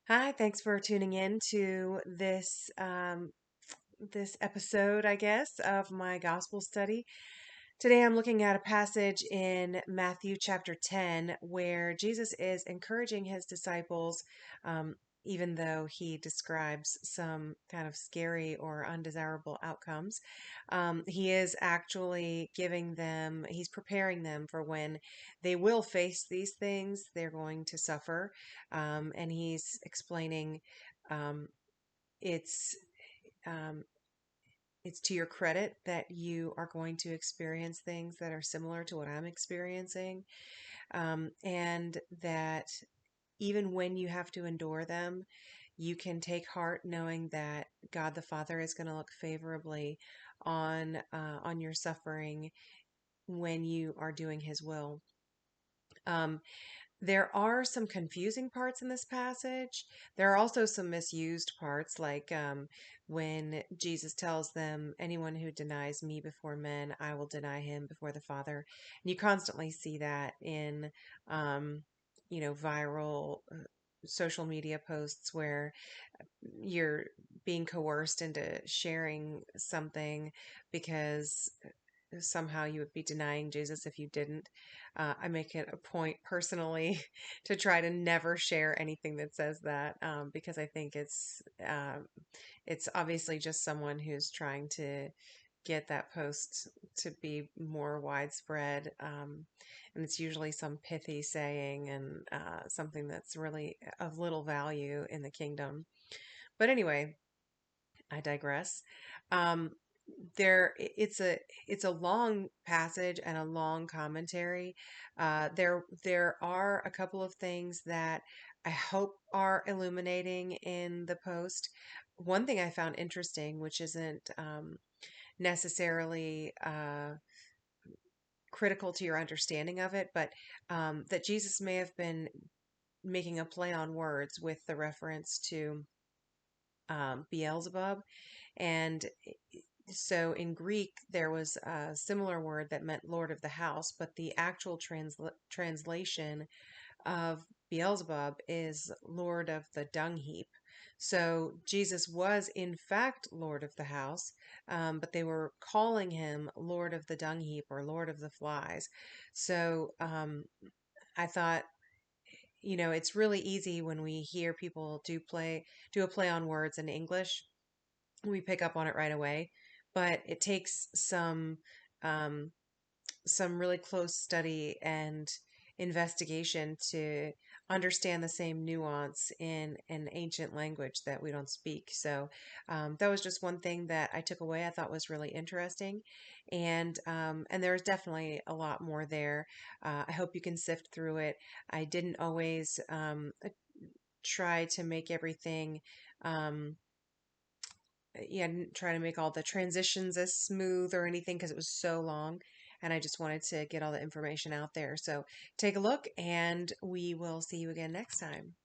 Hi, thanks for tuning in to this episode, I guess, of my gospel study. Today I'm looking at a passage in Matthew chapter 10 where Jesus is encouraging his disciples, um, even though he describes some kind of scary or undesirable outcomes. He is actually he's preparing them for when they will face these things, they're going to suffer. And he's explaining um, it's. Um, it's to your credit that you are going to experience things that are similar to what I'm experiencing, and that even when you have to endure them, you can take heart knowing that God the Father is going to look favorably on your suffering when you are doing His will. Um, There are some confusing parts in this passage. There are also some misused parts, like when Jesus tells them, "Anyone who denies me before men, I will deny him before the Father." And you constantly see that in, um, viral social media posts where you're being coerced into sharing something because somehow you would be denying Jesus if you didn't. I make it a point personally to try to never share anything that says that, because I think it's obviously just someone who's trying to get that post to be more widespread, and it's usually some pithy saying and something that's really of little value in the kingdom. But anyway, I digress. Um, it's a long passage and a long commentary. There are a couple of things that I hope are illuminating in the post. One thing I found interesting, which isn't necessarily critical to your understanding of it, but that Jesus may have been making a play on words with the reference to Beelzebub. And so in Greek, there was a similar word that meant Lord of the House, but the actual translation of Beelzebub is Lord of the Dung Heap. So Jesus was in fact Lord of the House, but they were calling him Lord of the Dung Heap or Lord of the Flies. So I thought, it's really easy when we hear people do a play on words in English, we pick up on it right away, but it takes um, some really close study and investigation to understand the same nuance in an ancient language that we don't speak. So that was just one thing that I took away. I thought was really interesting, and there's definitely a lot more there. I hope you can sift through it. I didn't always try to make everything. Yeah, didn't try to make all the transitions as smooth or anything because it was so long, and I just wanted to get all the information out there. So take a look, and we will see you again next time.